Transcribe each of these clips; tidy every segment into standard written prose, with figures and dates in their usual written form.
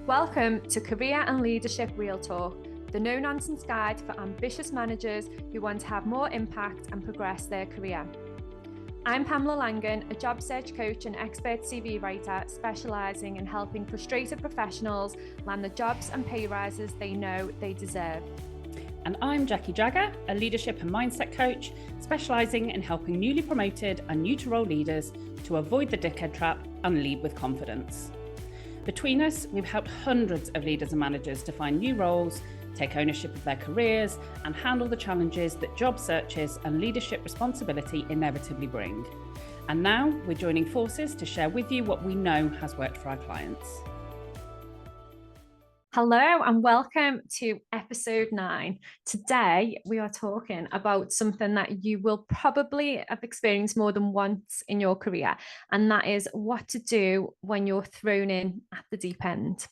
Welcome to Career and Leadership Real Talk, the no-nonsense guide for ambitious managers who want to have more impact and progress their career. I'm Pamela Langan, a job search coach and expert CV writer specialising in helping frustrated professionals land the jobs and pay rises they know they deserve. And I'm Jacqui, a leadership and mindset coach specialising in helping newly promoted and new to role leaders to avoid the dickhead trap and lead with confidence. Between us, we've helped hundreds of leaders and managers to find new roles, take ownership of their careers, and handle the challenges that job searches and leadership responsibility inevitably bring. And now we're joining forces to share with you what we know has worked for our clients. Hello and welcome to episode 9. Today we are talking about something that you will probably have experienced more than once in your career, and that is what to do when you're thrown in at the deep end.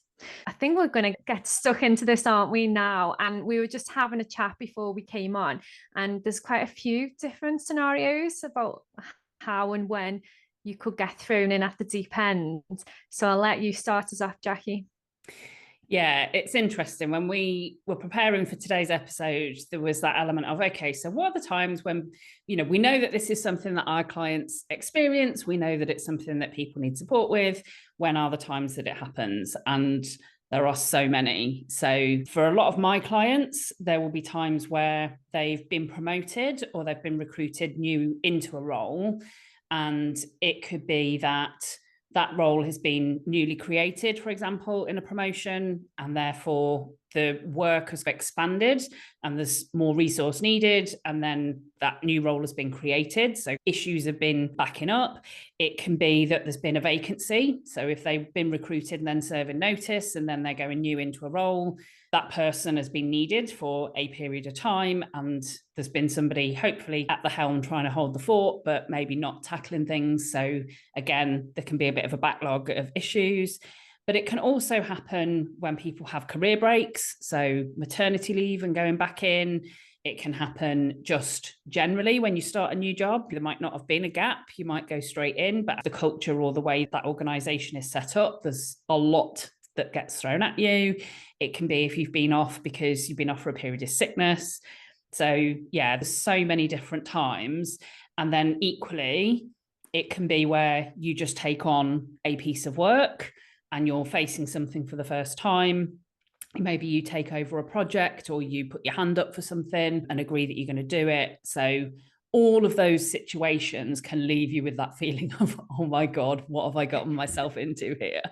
I think we're going to get stuck into this, aren't we, now? And we were just having a chat before we came on, and there's quite a few different scenarios about how and when you could get thrown in at the deep end. So I'll let you start us off, Jacqui. Yeah, it's interesting. When we were preparing for today's episode, there was that element of, okay, so what are the times when, we know that this is something that our clients experience. We know that it's something that people need support with. When are the times that it happens? And there are so many. So for a lot of my clients, there will be times where they've been promoted or they've been recruited new into a role. And it could be that role has been newly created, for example, in a promotion, and therefore the work has expanded and there's more resource needed, and then that new role has been created. So issues have been backing up. It can be that there's been a vacancy. So if they've been recruited and then serving notice and then they're going new into a role, that person has been needed for a period of time, and there's been somebody hopefully at the helm trying to hold the fort, but maybe not tackling things. So again, there can be a bit of a backlog of issues. But it can also happen when people have career breaks, so maternity leave and going back in. It can happen just generally when you start a new job. There might not have been a gap. You might go straight in, but the culture or the way that organisation is set up, there's a lot that gets thrown at you. It can be if you've been off because you've been off for a period of sickness. So yeah, there's so many different times. And then equally, it can be where you just take on a piece of work and you're facing something for the first time. Maybe you take over a project or you put your hand up for something and agree that you're going to do it. So all of those situations can leave you with that feeling of, oh my God, what have I gotten myself into here?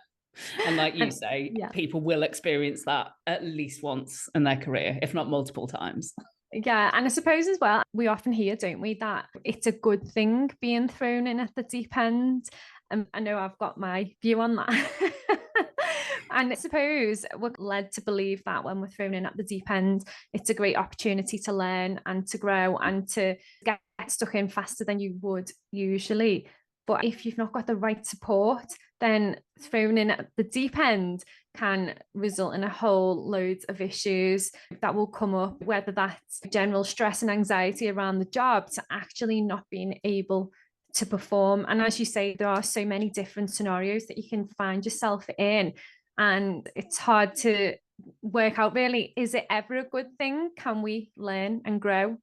And like you say, people will experience that at least once in their career, if not multiple times. Yeah, and I suppose as well, we often hear, don't we, that it's a good thing being thrown in at the deep end. I know I've got my view on that. And I suppose we're led to believe that when we're thrown in at the deep end, it's a great opportunity to learn and to grow and to get stuck in faster than you would usually. But if you've not got the right support, then thrown in at the deep end can result in a whole load of issues that will come up, whether that's general stress and anxiety around the job to actually not being able to perform. And as you say, there are so many different scenarios that you can find yourself in. And it's hard to work out, really, is it ever a good thing? Can we learn and grow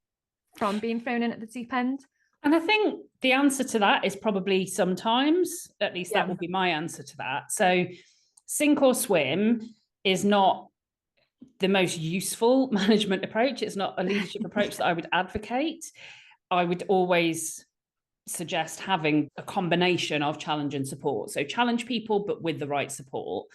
from being thrown in at the deep end? And I think the answer to that is probably sometimes, at least that would be my answer to that. So sink or swim is not the most useful management approach. It's not a leadership approach that I would advocate. I would always suggest having a combination of challenge and support. So challenge people, but with the right support.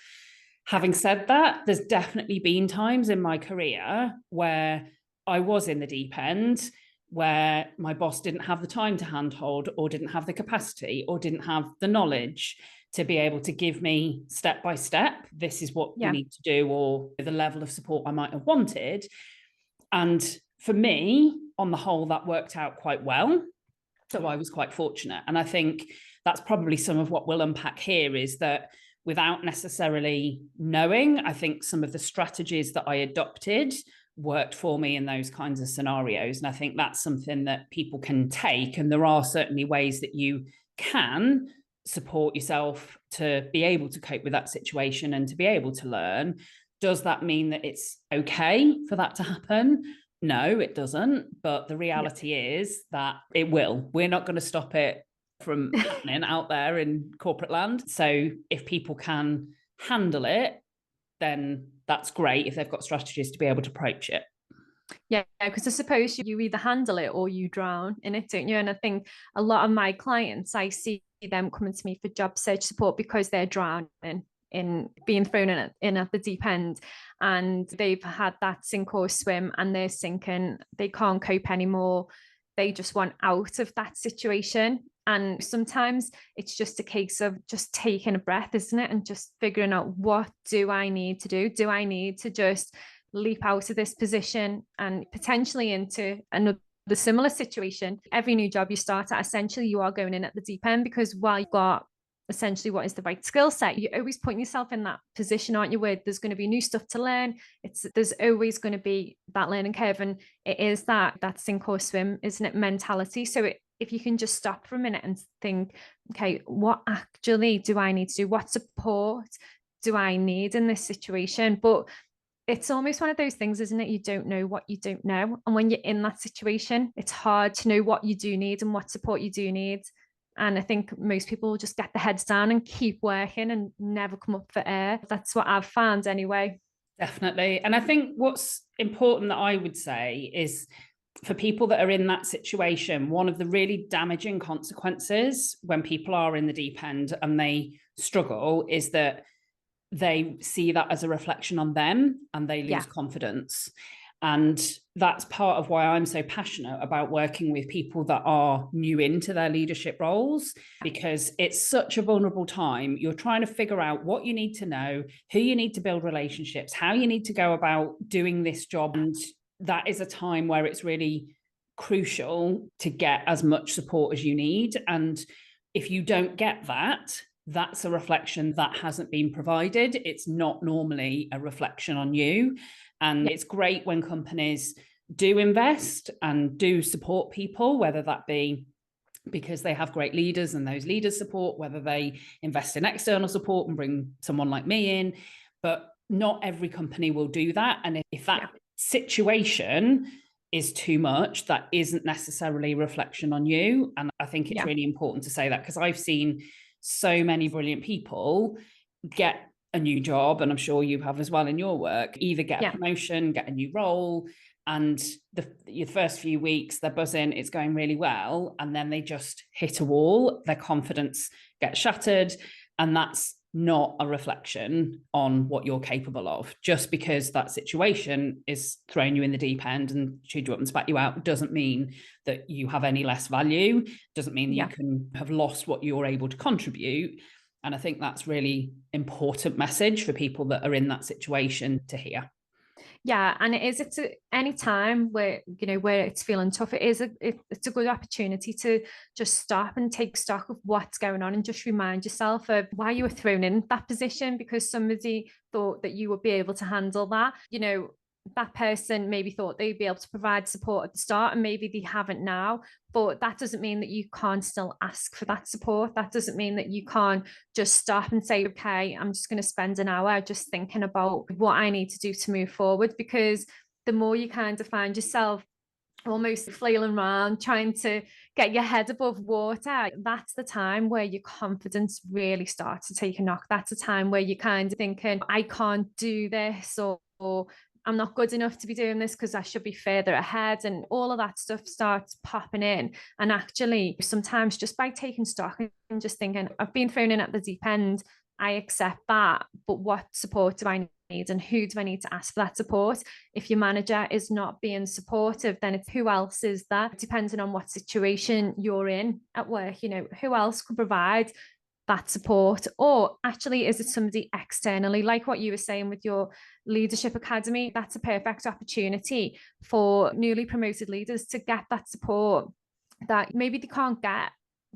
Having said that, there's definitely been times in my career where I was in the deep end, where my boss didn't have the time to handhold or didn't have the capacity or didn't have the knowledge to be able to give me step by step, this is what you need to do, or the level of support I might have wanted. And for me, on the whole, that worked out quite well. So I was quite fortunate. And I think that's probably some of what we'll unpack here, is that without necessarily knowing, I think some of the strategies that I adopted worked for me in those kinds of scenarios. And I think that's something that people can take. And there are certainly ways that you can support yourself to be able to cope with that situation and to be able to learn. Does that mean that it's okay for that to happen? No, it doesn't. But the reality is that it will. We're not going to stop it from happening out there in corporate land. So if people can handle it, then that's great if they've got strategies to be able to approach it. Yeah, because I suppose you either handle it or you drown in it, don't you? And I think a lot of my clients, I see them coming to me for job search support because they're drowning in being thrown in at the deep end, and they've had that sink or swim and they're sinking. They can't cope anymore. They just want out of that situation. And sometimes it's just a case of just taking a breath, isn't it? And just figuring out, what do I need to do? Do I need to just leap out of this position and potentially into another similar situation? Every new job you start at, essentially you are going in at the deep end, because while you've got essentially what is the right skill set, you're always putting yourself in that position, aren't you, where there's going to be new stuff to learn. There's always going to be that learning curve, and it is that sink or swim, isn't it, mentality. So if you can just stop for a minute and think, okay, what actually do I need to do? What support do I need in this situation? But it's almost one of those things, isn't it? You don't know what you don't know. And when you're in that situation, it's hard to know what you do need and what support you do need. And I think most people will just get their heads down and keep working and never come up for air. That's what I've found anyway. Definitely. And I think what's important that I would say is, for people that are in that situation, one of the really damaging consequences when people are in the deep end and they struggle is that they see that as a reflection on them and they lose confidence. And that's part of why I'm so passionate about working with people that are new into their leadership roles, because it's such a vulnerable time. You're trying to figure out what you need to know, who you need to build relationships, how you need to go about doing this job. And that is a time where it's really crucial to get as much support as you need. And if you don't get that, that's a reflection that hasn't been provided. It's not normally a reflection on you. And it's great when companies do invest and do support people, whether that be because they have great leaders and those leaders support, whether they invest in external support and bring someone like me in. But not every company will do that. And if that situation is too much, that isn't necessarily a reflection on you. And I think it's really important to say that, because I've seen so many brilliant people get a new job, and I'm sure you have as well in your work, either get a promotion, get a new role, and your first few weeks they're buzzing, it's going really well, and then they just hit a wall, their confidence gets shattered, and that's not a reflection on what you're capable of. Just because that situation is throwing you in the deep end and chewed you up and spat you out doesn't mean that you have any less value, doesn't mean that you can have lost what you're able to contribute. And I think that's really important message for people that are in that situation to hear. Yeah, and it's any time where, where it's feeling tough, it's a good opportunity to just stop and take stock of what's going on and just remind yourself of why you were thrown in that position, because somebody thought that you would be able to handle that. That person maybe thought they'd be able to provide support at the start, and maybe they haven't now. But that doesn't mean that you can't still ask for that support. That doesn't mean that you can't just stop and say, okay, I'm just going to spend an hour just thinking about what I need to do to move forward. Because the more you kind of find yourself almost flailing around trying to get your head above water, that's the time where your confidence really starts to take a knock. That's a time where you're kind of thinking, I can't do this, or I'm not good enough to be doing this because I should be further ahead, and all of that stuff starts popping in. And actually, sometimes just by taking stock and just thinking, I've been thrown in at the deep end, I accept that, but what support do I need and who do I need to ask for that support? If your manager is not being supportive, then it's who else is there? Depending on what situation you're in at work, who else could provide that support? Or actually, is it somebody externally, like what you were saying with your leadership academy? That's a perfect opportunity for newly promoted leaders to get that support that maybe they can't get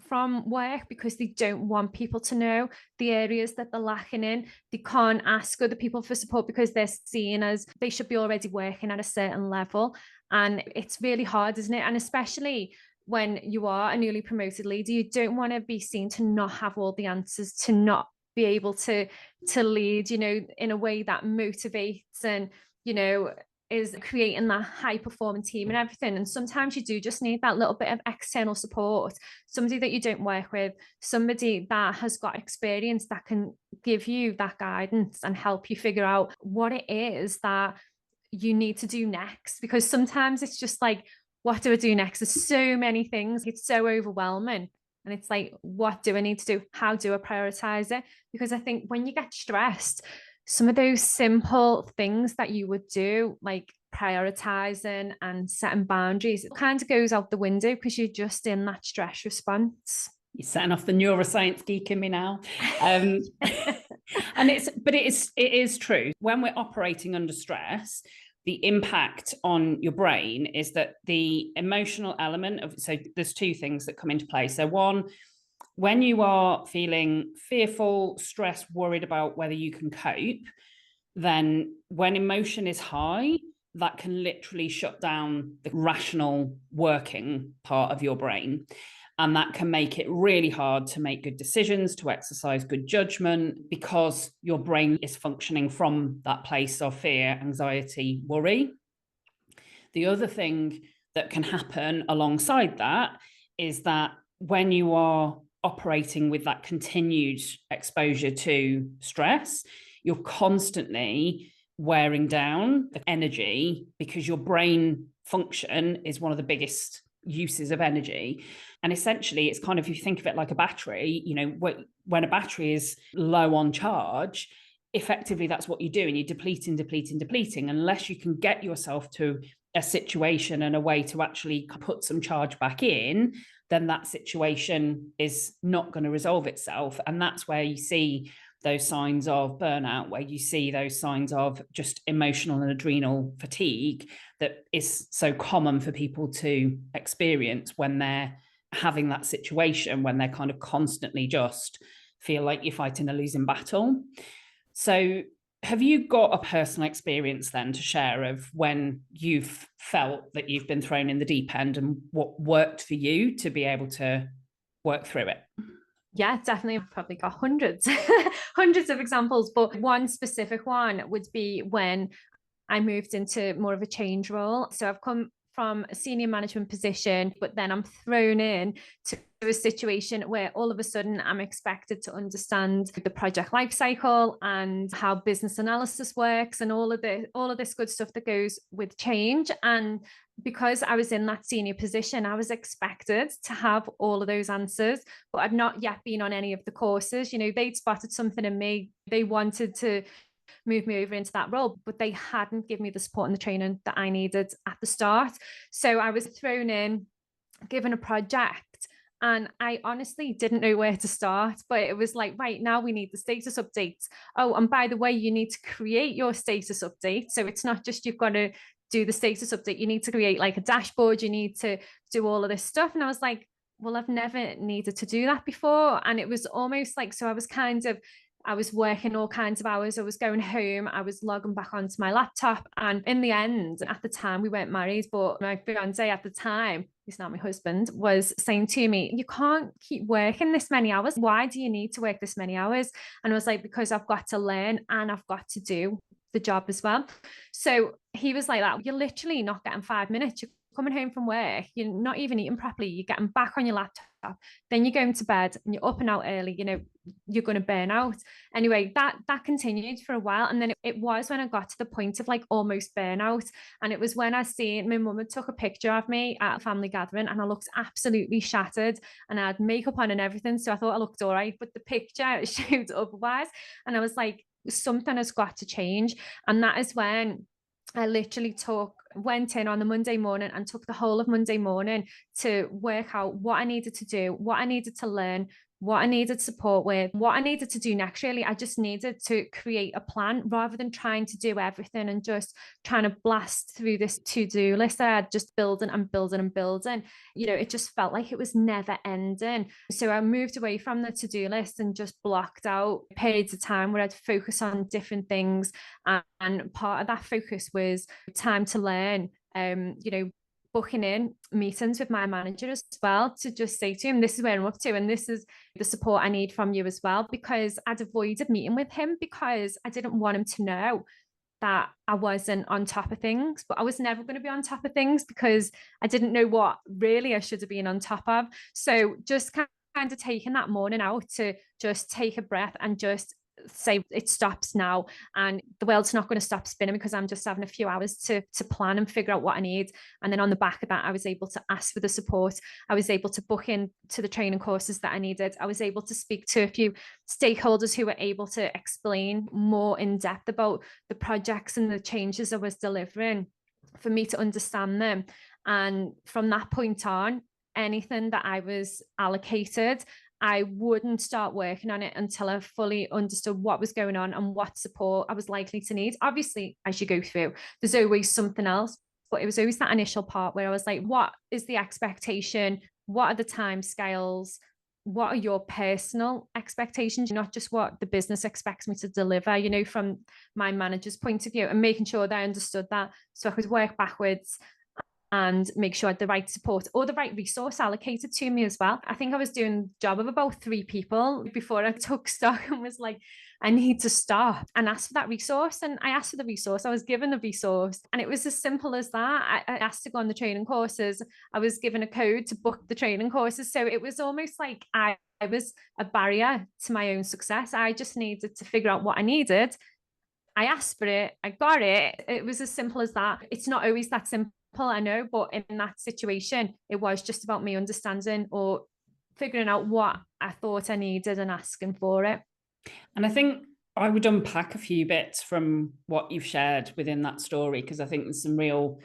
from work because they don't want people to know the areas that they're lacking in. They can't ask other people for support because they're seen as they should be already working at a certain level. And it's really hard, isn't it? And especially when you are a newly promoted leader, you don't want to be seen to not have all the answers, to not be able to lead, you know, in a way that motivates and, you know, is creating that high performing team and everything. And sometimes you do just need that little bit of external support, somebody that you don't work with, somebody that has got experience that can give you that guidance and help you figure out what it is that you need to do next. Because sometimes it's just like, what do I do next? There's so many things, it's so overwhelming. And it's like, what do I need to do? How do I prioritize it? Because I think when you get stressed, some of those simple things that you would do, like prioritizing and setting boundaries, it kind of goes out the window because you're just in that stress response. You're setting off the neuroscience geek in me now. And it is true. When we're operating under stress, the impact on your brain is that the emotional element of, so there's two things that come into play. So one, when you are feeling fearful, stressed, worried about whether you can cope, then when emotion is high, that can literally shut down the rational working part of your brain. And that can make it really hard to make good decisions, to exercise good judgment, because your brain is functioning from that place of fear, anxiety, worry. The other thing that can happen alongside that is that when you are operating with that continued exposure to stress, you're constantly wearing down the energy, because your brain function is one of the biggest uses of energy. And essentially, it's kind of, if you think of it like a battery, you know, when a battery is low on charge, effectively that's what you do, and you're depleting unless you can get yourself to a situation and a way to actually put some charge back in, then that situation is not going to resolve itself. And that's where you see those signs of burnout, where you see those signs of just emotional and adrenal fatigue that is so common for people to experience when they're having that situation, when they're kind of constantly just feel like you're fighting a losing battle. So have you got a personal experience then to share of when you've felt that you've been thrown in the deep end and what worked for you to be able to work through it? Yeah, definitely. I've probably got hundreds, hundreds of examples, but one specific one would be when I moved into more of a change role. So I've come from a senior management position, but then I'm thrown in to a situation where all of a sudden I'm expected to understand the project life cycle and how business analysis works and all of this good stuff that goes with change. And because I was in that senior position, I was expected to have all of those answers, but I'd not yet been on any of the courses. You know, they'd spotted something in me. They wanted to move me over into that role, but they hadn't given me the support and the training that I needed at the start. So I was thrown in, given a project, and I honestly didn't know where to start. But it was like, right, now we need the status updates. Oh, and by the way, you need to create your status update. So it's not just you've got to do the status update, you need to create like a dashboard, you need to do all of this stuff. And I was like, well, I've never needed to do that before. And it was almost like, so I was working all kinds of hours. I was going home. I was logging back onto my laptop. And in the end, at the time, we weren't married, but my fiance at the time, who's now my husband, was saying to me, you can't keep working this many hours. Why do you need to work this many hours? And I was like, because I've got to learn and I've got to do the job as well. So he was like that. You're literally not getting 5 minutes. You're coming home from work, you're not even eating properly, you're getting back on your laptop, then you're going to bed and you're up and out early, you know, you're going to burn out. Anyway, that continued for a while. And then it was when I got to the point of like almost burnout. And it was when I seen my mum had took a picture of me at a family gathering and I looked absolutely shattered and I had makeup on and everything. So I thought I looked all right, but the picture showed otherwise. And I was like, something has got to change. And that is when I literally went in on the Monday morning and took the whole of Monday morning to work out what I needed to do, what I needed to learn, what I needed support with, what I needed to do next. Really, I just needed to create a plan rather than trying to do everything and just trying to blast through this to-do list that I had, just building and building and building. You know, it just felt like it was never ending. So I moved away from the to-do list and just blocked out periods of time where I'd focus on different things. And part of that focus was time to learn, you know, booking in meetings with my manager as well, to just say to him, this is where I'm up to, and this is the support I need from you as well, because I'd avoided meeting with him because I didn't want him to know that I wasn't on top of things. But I was never going to be on top of things because I didn't know what really I should have been on top of. So just kind of taking that morning out to just take a breath and just say it stops now, and the world's not going to stop spinning because I'm just having a few hours to plan and figure out what I need. And then on the back of that, I was able to ask for the support. I was able to book in to the training courses that I needed. I was able to speak to a few stakeholders who were able to explain more in depth about the projects and the changes I was delivering for me to understand them. And from that point on, anything that I was allocated, I wouldn't start working on it until I fully understood what was going on and what support I was likely to need. Obviously, as you go through, there's always something else, but it was always that initial part where I was like, what is the expectation? What are the time scales? What are your personal expectations? Not just what the business expects me to deliver, from my manager's point of view, and making sure that I understood that so I could work backwards and make sure I had the right support or the right resource allocated to me as well. I think I was doing the job of about 3 people before I took stock and was like, I need to stop and ask for that resource. And I asked for the resource, I was given the resource. And it was as simple as that. I asked to go on the training courses. I was given a code to book the training courses. So it was almost like I was a barrier to my own success. I just needed to figure out what I needed. I asked for it, I got it. It was as simple as that. It's not always that simple, I know, but in that situation, it was just about me understanding or figuring out what I thought I needed and asking for it. And I think I would unpack a few bits from what you've shared within that story, because I think there's some real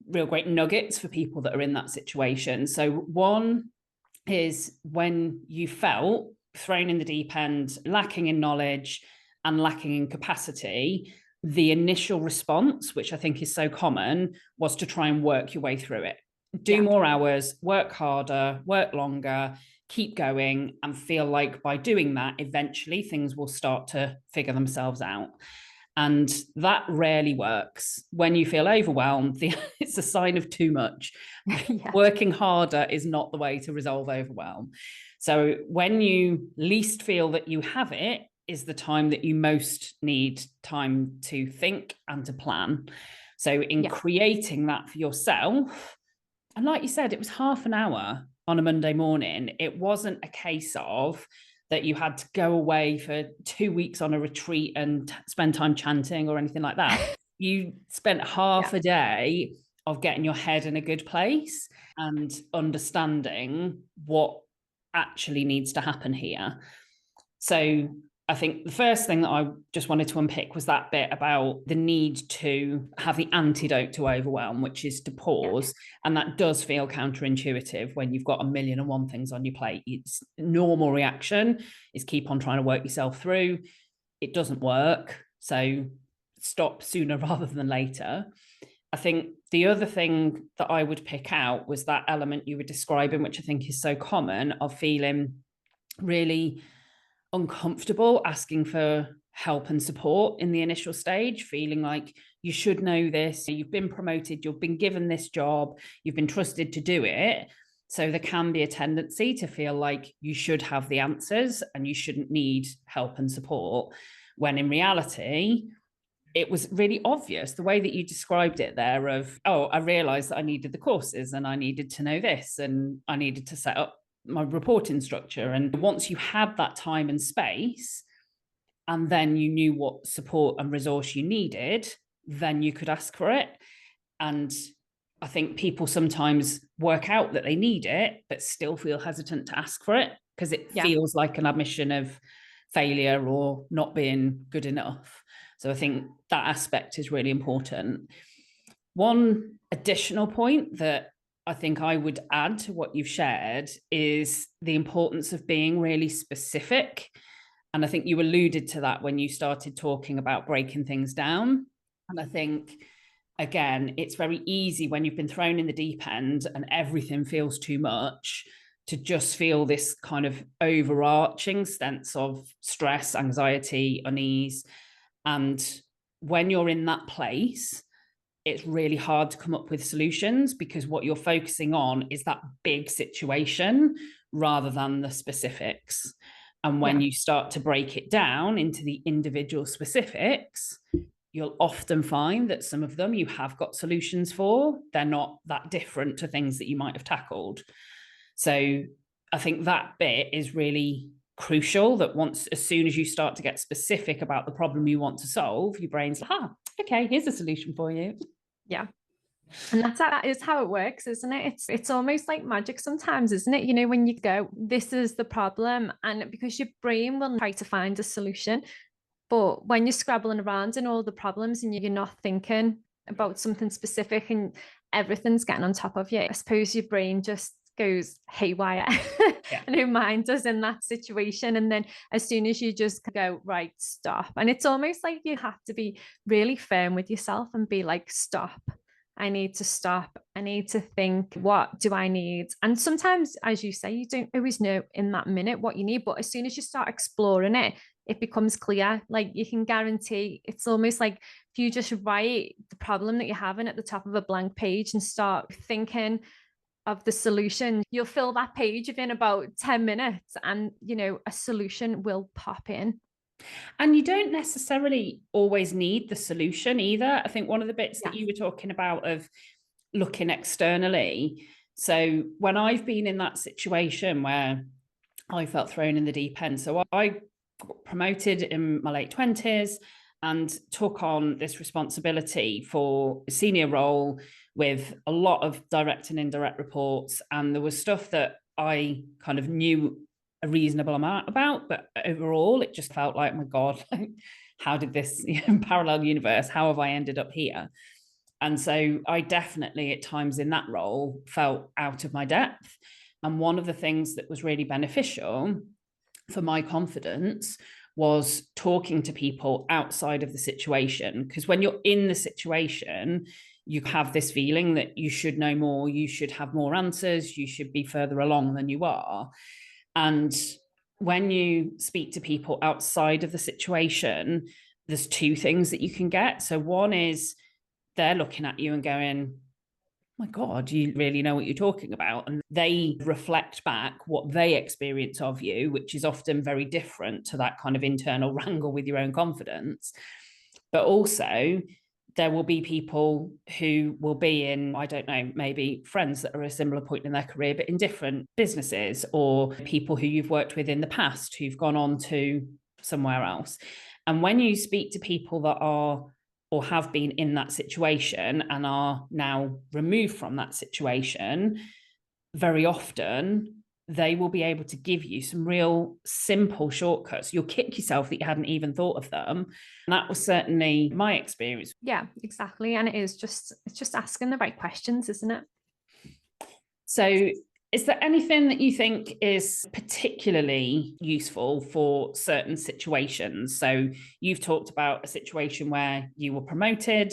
great nuggets for people that are in that situation. So one is when you felt thrown in the deep end, lacking in knowledge and lacking in capacity, the initial response, which I think is so common, was to try and work your way through it. Do more hours, work harder, work longer, keep going, and feel like by doing that, eventually things will start to figure themselves out. And that rarely works. When you feel overwhelmed, it's a sign of too much. Working harder is not the way to resolve overwhelm. So when you least feel that you have it, is the time that you most need time to think and to plan. So in creating that for yourself, and like you said, it was half an hour on a Monday morning. It wasn't a case of that you had to go away for 2 weeks on a retreat and spend time chanting or anything like that. You spent half a day of getting your head in a good place and understanding what actually needs to happen here. So I think the first thing that I just wanted to unpick was that bit about the need to have the antidote to overwhelm, which is to pause. And that does feel counterintuitive when you've got 1,000,001 things on your plate. It's normal reaction is keep on trying to work yourself through. It doesn't work. So stop sooner rather than later. I think the other thing that I would pick out was that element you were describing, which I think is so common, of feeling really uncomfortable asking for help and support in the initial stage, feeling like you should know this, you've been promoted, you've been given this job, you've been trusted to do it. So there can be a tendency to feel like you should have the answers and you shouldn't need help and support, when in reality, it was really obvious the way that you described it there of, oh, I realized that I needed the courses and I needed to know this and I needed to set up my reporting structure. And once you had that time and space, and then you knew what support and resource you needed, then you could ask for it. And I think people sometimes work out that they need it, but still feel hesitant to ask for it because it feels like an admission of failure or not being good enough. So I think that aspect is really important. One additional point that I think I would add to what you've shared is the importance of being really specific. And I think you alluded to that when you started talking about breaking things down. And I think, again, it's very easy when you've been thrown in the deep end and everything feels too much to just feel this kind of overarching sense of stress, anxiety, unease. And when you're in that place, it's really hard to come up with solutions because what you're focusing on is that big situation rather than the specifics. And when you start to break it down into the individual specifics, you'll often find that some of them you have got solutions for. They're not that different to things that you might have tackled. So I think that bit is really crucial, that as soon as you start to get specific about the problem you want to solve, your brain's like, okay, here's a solution for you. Yeah. And that is how it works, isn't it? It's almost like magic sometimes, isn't it? You know, when you go, this is the problem, and because your brain will try to find a solution, but when you're scrabbling around in all the problems and you're not thinking about something specific and everything's getting on top of you, I suppose your brain just goes haywire. And who mind does in that situation. And then as soon as you just go, right, stop. And it's almost like you have to be really firm with yourself and be like, stop. I need to stop. I need to think, what do I need? And sometimes, as you say, you don't always know in that minute what you need. But as soon as you start exploring it, it becomes clear. Like you can guarantee, it's almost like if you just write the problem that you're having at the top of a blank page and start thinking of the solution, you'll fill that page within about 10 minutes and, you know, a solution will pop in. And you don't necessarily always need the solution either. I think one of the bits that you were talking about of looking externally. So when I've been in that situation where I felt thrown in the deep end, so I got promoted in my late 20s and took on this responsibility for a senior role with a lot of direct and indirect reports. And there was stuff that I kind of knew a reasonable amount about, but overall it just felt like, my God, how did this parallel universe, how have I ended up here? And so I definitely at times in that role felt out of my depth. And one of the things that was really beneficial for my confidence was talking to people outside of the situation. Because when you're in the situation, you have this feeling that you should know more, you should have more answers, you should be further along than you are. And when you speak to people outside of the situation, there's two things that you can get. So one is they're looking at you and going, my God, you really know what you're talking about. And they reflect back what they experience of you, which is often very different to that kind of internal wrangle with your own confidence. But also, there will be people who will be in, I don't know, maybe friends that are at a similar point in their career, but in different businesses, or people who you've worked with in the past who've gone on to somewhere else. And when you speak to people that are or have been in that situation and are now removed from that situation, very often they will be able to give you some real simple shortcuts. You'll kick yourself that you hadn't even thought of them. And that was certainly my experience. Yeah, exactly. And it's just asking the right questions, isn't it? So is there anything that you think is particularly useful for certain situations? So you've talked about a situation where you were promoted.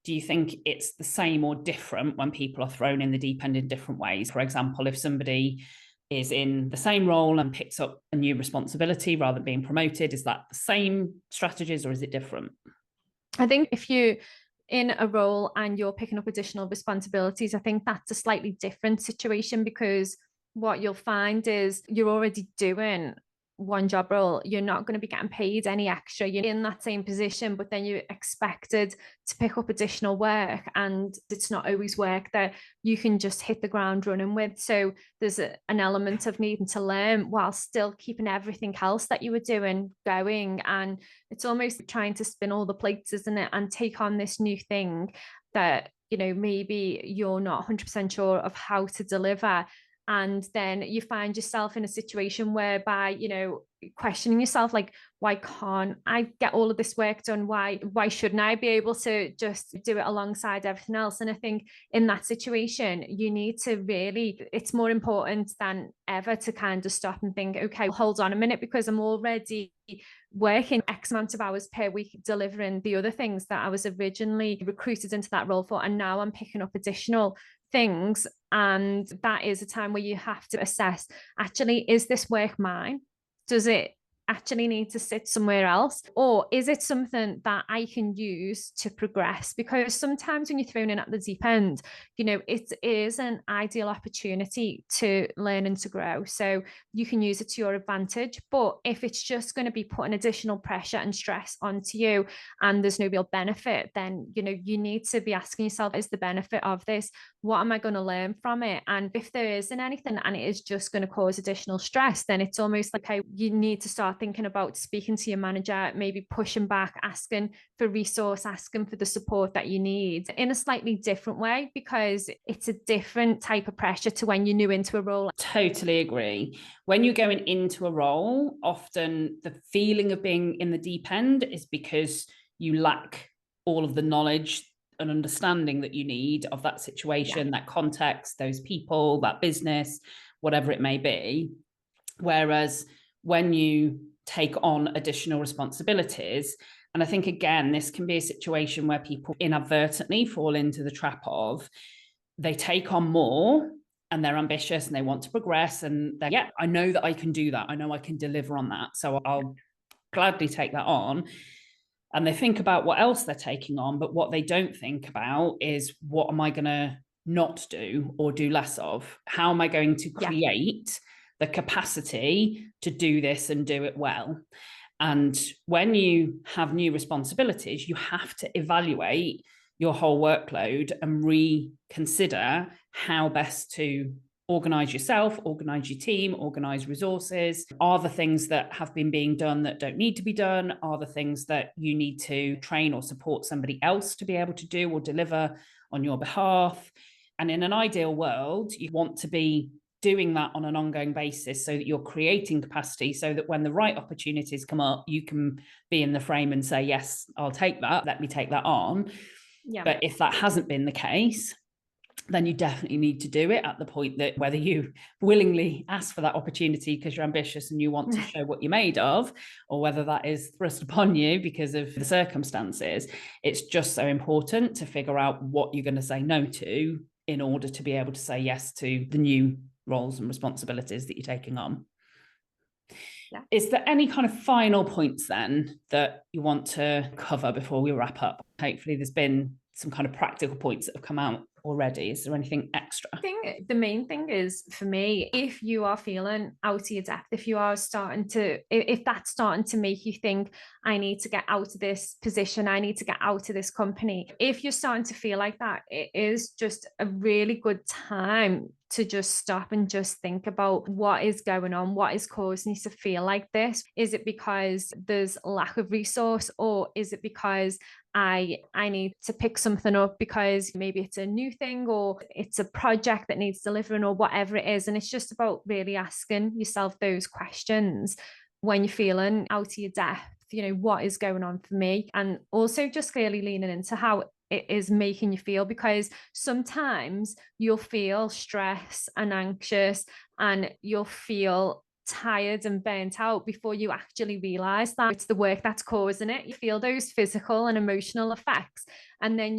Do you think it's the same or different when people are thrown in the deep end in different ways? For example, if somebody is in the same role and picks up a new responsibility rather than being promoted, is that the same strategies or is it different? I think if you're in a role and you're picking up additional responsibilities, I think that's a slightly different situation, because what you'll find is you're already doing one job role. You're not going to be getting paid any extra. You're in that same position, but then you're expected to pick up additional work, and it's not always work that you can just hit the ground running with. So there's an element of needing to learn while still keeping everything else that you were doing going. And it's almost trying to spin all the plates, isn't it? And take on this new thing that, you know, maybe you're not 100% sure of how to deliver. And then you find yourself in a situation whereby, you know, questioning yourself, like, why can't I get all of this work done? Why shouldn't I be able to just do it alongside everything else? And I think in that situation, you need to really, it's more important than ever to kind of stop and think, okay, hold on a minute, because I'm already working X amount of hours per week delivering the other things that I was originally recruited into that role for. And now I'm picking up additional things. And that is a time where you have to assess, actually, is this work mine? Does it actually need to sit somewhere else? Or is it something that I can use to progress? Because sometimes when you're thrown in at the deep end, it is an ideal opportunity to learn and to grow. So you can use it to your advantage. But if it's just going to be putting additional pressure and stress onto you and there's no real benefit, then, you need to be asking yourself, is the benefit of this? What am I going to learn from it? And if there isn't anything and it is just going to cause additional stress, then it's almost like, okay, you need to start thinking about speaking to your manager, maybe pushing back, asking for resource, asking for the support that you need in a slightly different way, because it's a different type of pressure to when you're new into a role. Totally agree. When you're going into a role, often the feeling of being in the deep end is because you lack all of the knowledge and understanding that you need of that situation, that context, those people, that business, whatever it may be. Whereas when you take on additional responsibilities, and I think, again, this can be a situation where people inadvertently fall into the trap of they take on more and they're ambitious and they want to progress and they're, yeah, I know that I can do that. I know I can deliver on that. So I'll gladly take that on. And they think about what else they're taking on, but what they don't think about is, what am I going to not do or do less of? How am I going to create the capacity to do this and do it well? And when you have new responsibilities, you have to evaluate your whole workload and reconsider how best to organize yourself, organize your team, organize resources. Are the things that have been being done that don't need to be done? Are the things that you need to train or support somebody else to be able to do or deliver on your behalf? And in an ideal world, you want to be doing that on an ongoing basis so that you're creating capacity, so that when the right opportunities come up, you can be in the frame and say, yes, I'll take that. Let me take that on. Yeah. But if that hasn't been the case, then you definitely need to do it at the point that, whether you willingly ask for that opportunity because you're ambitious and you want to show what you're made of, or whether that is thrust upon you because of the circumstances, it's just so important to figure out what you're going to say no to in order to be able to say yes to the new roles and responsibilities that you're taking on. Yeah. Is there any kind of final points then that you want to cover before we wrap up? Hopefully there's been some kind of practical points that have come out already. Is there anything extra? I think the main thing is, for me, if you are feeling out of your depth, if that's starting to make you think, I need to get out of this position, I need to get out of this company, if you're starting to feel like that, it is just a really good time to just stop and just think about what is going on, what is causing you to feel like this. Is it because there's lack of resource, or is it because I need to pick something up because maybe it's a new thing or it's a project that needs delivering or whatever it is? And it's just about really asking yourself those questions when you're feeling out of your depth. What is going on for me? And also just really leaning into how it is making you feel, because sometimes you'll feel stress and anxious and you'll feel tired and burnt out before you actually realize that it's the work that's causing it. You feel those physical and emotional effects, and then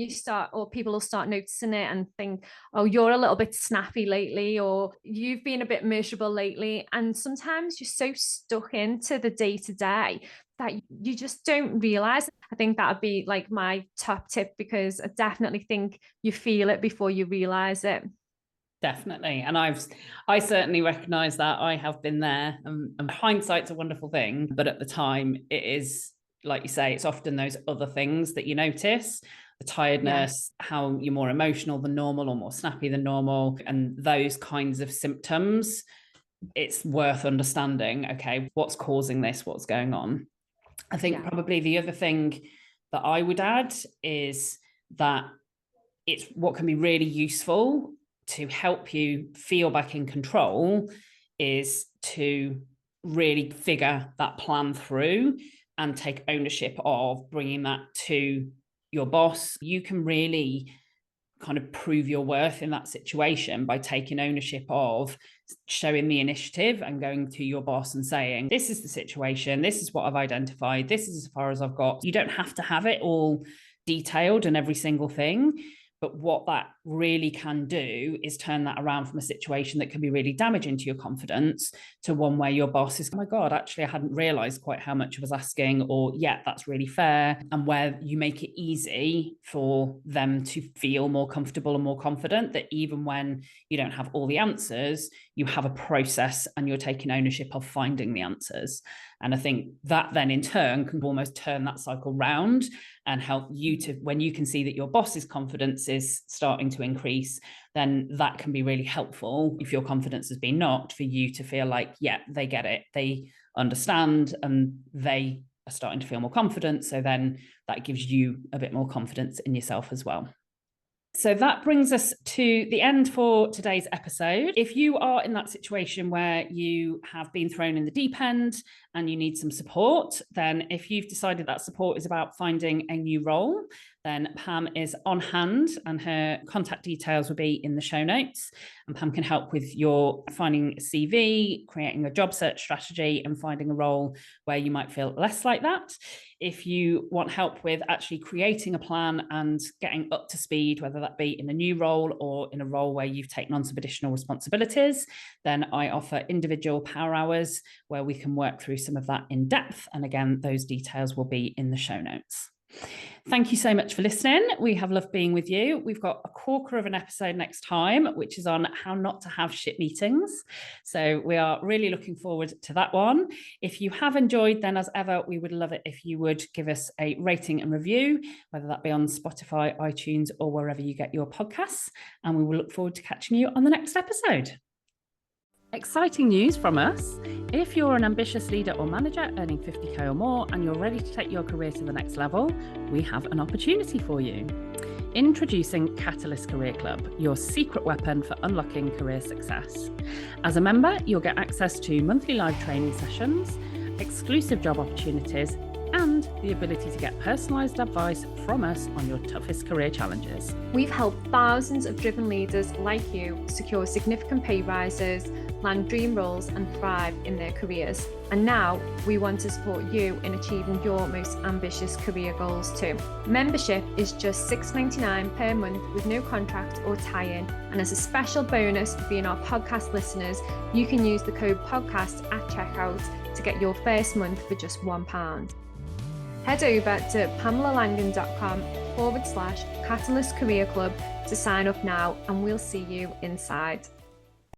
people will start noticing it and think, oh, you're a little bit snappy lately, or you've been a bit miserable lately. And sometimes you're so stuck into the day-to-day that you just don't realize. I think that would be like my top tip, because I definitely think you feel it before you realize it. Definitely. And I certainly recognize that. I have been there, and hindsight's a wonderful thing. But at the time, it is, like you say, it's often those other things that you notice, the tiredness, how you're more emotional than normal or more snappy than normal, and those kinds of symptoms. It's worth understanding, okay, what's causing this, what's going on. I think probably the other thing that I would add is that it's what can be really useful to help you feel back in control is to really figure that plan through and take ownership of bringing that to your boss. You can really kind of prove your worth in that situation by taking ownership of showing the initiative and going to your boss and saying, this is the situation, this is what I've identified, this is as far as I've got. You don't have to have it all detailed and every single thing, but what that really can do is turn that around from a situation that can be really damaging to your confidence to one where your boss is, oh my God, actually, I hadn't realized quite how much I was asking, or yeah, that's really fair. And where you make it easy for them to feel more comfortable and more confident that even when you don't have all the answers, you have a process and you're taking ownership of finding the answers. And I think that then in turn can almost turn that cycle round and help you to, when you can see that your boss's confidence is starting to increase, then that can be really helpful if your confidence has been knocked, for you to feel like, yeah, they get it, they understand, and they are starting to feel more confident. So then that gives you a bit more confidence in yourself as well. So that brings us to the end for today's episode. If you are in that situation where you have been thrown in the deep end and you need some support, then if you've decided that support is about finding a new role, then Pam is on hand and her contact details will be in the show notes. And Pam can help with your finding a CV, creating a job search strategy, and finding a role where you might feel less like that. If you want help with actually creating a plan and getting up to speed, whether that be in a new role or in a role where you've taken on some additional responsibilities, then I offer individual power hours where we can work through some of that in depth. And again, those details will be in the show notes. Thank you so much for listening. We have loved being with you. We've got a corker of an episode next time, which is on how not to have shit meetings. So we are really looking forward to that one. If you have enjoyed, then as ever, we would love it if you would give us a rating and review, whether that be on Spotify, iTunes, or wherever you get your podcasts. And we will look forward to catching you on the next episode. Exciting news from us. If you're an ambitious leader or manager earning 50k or more and you're ready to take your career to the next level, we have an opportunity for you. Introducing Catalyst Career Club, your secret weapon for unlocking career success. As a member, you'll get access to monthly live training sessions, exclusive job opportunities, and the ability to get personalised advice from us on your toughest career challenges. We've helped thousands of driven leaders like you secure significant pay rises, land dream roles, and thrive in their careers. And now we want to support you in achieving your most ambitious career goals too. Membership is just $6.99 per month with no contract or tie-in. And as a special bonus for being our podcast listeners, you can use the code podcast at checkout to get your first month for just £1. Head over to pamelalangan.com/Catalyst Career Club to sign up now, and we'll see you inside.